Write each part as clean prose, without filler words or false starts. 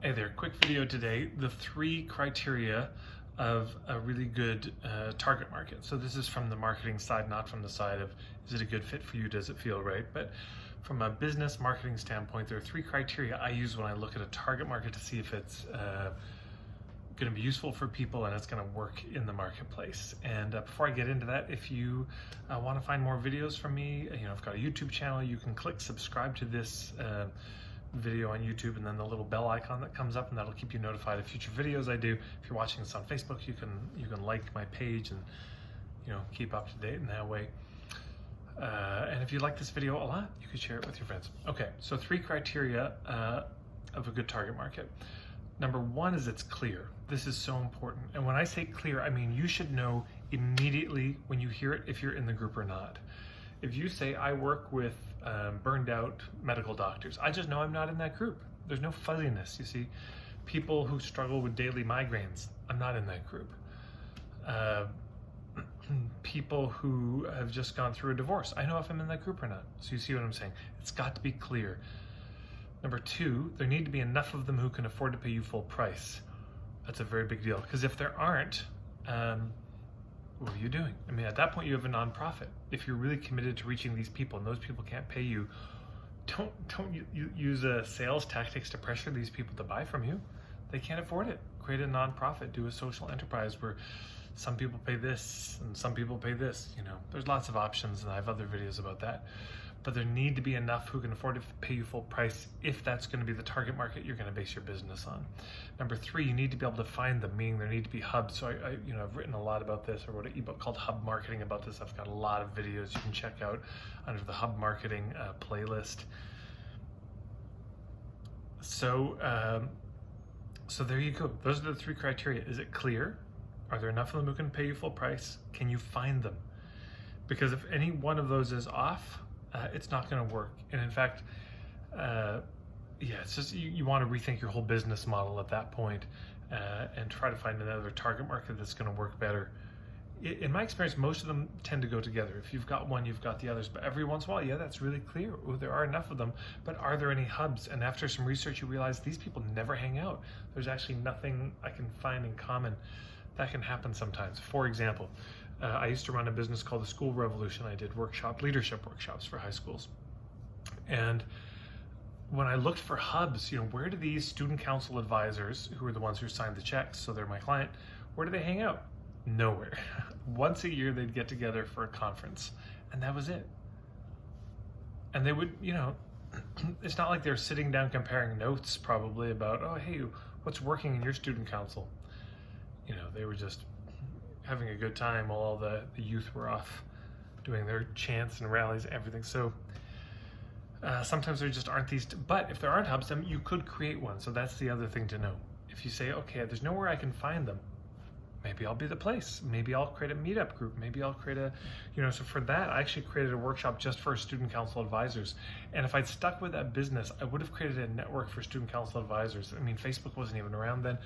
Hey there, quick video today. The 3 criteria of a really good target market. So this is from the marketing side, not from the side of, is it a good fit for you? Does it feel right? But from a business marketing standpoint, there are 3 criteria I use when I look at a target market to see if it's going to be useful for people and it's going to work in the marketplace. And before I get into that, if you want to find more videos from me, I've got a YouTube channel. You can click subscribe to this video on YouTube, and then the little bell icon that comes up, and that'll keep you notified of future videos I do. If you're watching this on Facebook, you can like my page and keep up to date in that way. And if you like this video a lot, you could share it with your friends. Okay, so 3 criteria of a good target market. Number 1 is it's clear. This is so important. And when I say clear, I mean you should know immediately when you hear it if you're in the group or not. If you say, I work with burned out medical doctors, I just know I'm not in that group. There's no fuzziness, you see. People who struggle with daily migraines, I'm not in that group. People who have just gone through a divorce, I know if I'm in that group or not. So you see what I'm saying? It's got to be clear. Number 2, there need to be enough of them who can afford to pay you full price. That's a very big deal, because if there aren't, what are you doing? I mean, at that point you have a nonprofit. If you're really committed to reaching these people and those people can't pay you, don't use sales tactics to pressure these people to buy from you. They can't afford it. Create a nonprofit, do a social enterprise where some people pay this and some people pay this. There's lots of options, and I have other videos about that. But there need to be enough who can afford to pay you full price if that's going to be the target market you're going to base your business on. Number 3, you need to be able to find them, meaning there need to be hubs. So I've written a lot about this. I wrote an ebook called Hub Marketing about this. I've got a lot of videos you can check out under the Hub Marketing playlist. So there you go. Those are the 3 criteria. Is it clear? Are there enough of them who can pay you full price? Can you find them? Because if any one of those is off, it's not going to work. And in fact, it's just you want to rethink your whole business model at that point, and try to find another target market that's going to work better. In my experience, most of them tend to go together. If you've got one, you've got the others. But every once in a while, that's really clear. Oh, there are enough of them, but are there any hubs? And after some research, you realize these people never hang out. There's actually nothing I can find in common. That can happen sometimes. For example, I used to run a business called the School Revolution. I did leadership workshops for high schools. And when I looked for hubs, where do these student council advisors, who are the ones who signed the checks, so they're my client, where do they hang out? Nowhere. Once a year, they'd get together for a conference, and that was it. And they would, it's not like they're sitting down comparing notes probably about, oh, hey, what's working in your student council? They were just having a good time while all the youth were off doing their chants and rallies and everything. So sometimes there just aren't these, but if there aren't hubs, then you could create one. So that's the other thing to know. If you say, okay, there's nowhere I can find them, maybe I'll be the place. Maybe I'll create a meetup group. Maybe I'll create so for that, I actually created a workshop just for student council advisors. And if I'd stuck with that business, I would have created a network for student council advisors. I mean, Facebook wasn't even around then.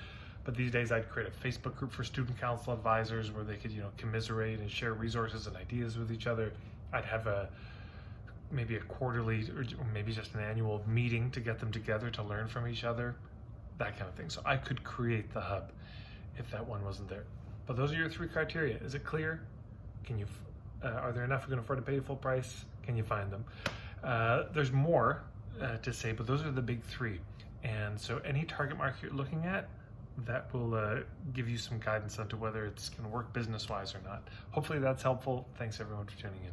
But these days I'd create a Facebook group for student council advisors where they could, commiserate and share resources and ideas with each other. I'd have maybe a quarterly or maybe just an annual meeting to get them together to learn from each other, that kind of thing. So I could create the hub if that one wasn't there. But those are your 3 criteria. Is it clear? Are there enough who can afford to pay full price? Can you find them? There's more to say, but those are the big 3. And so any target market you're looking at, that will give you some guidance onto whether it's going to work business-wise or not. Hopefully that's helpful. Thanks everyone for tuning in.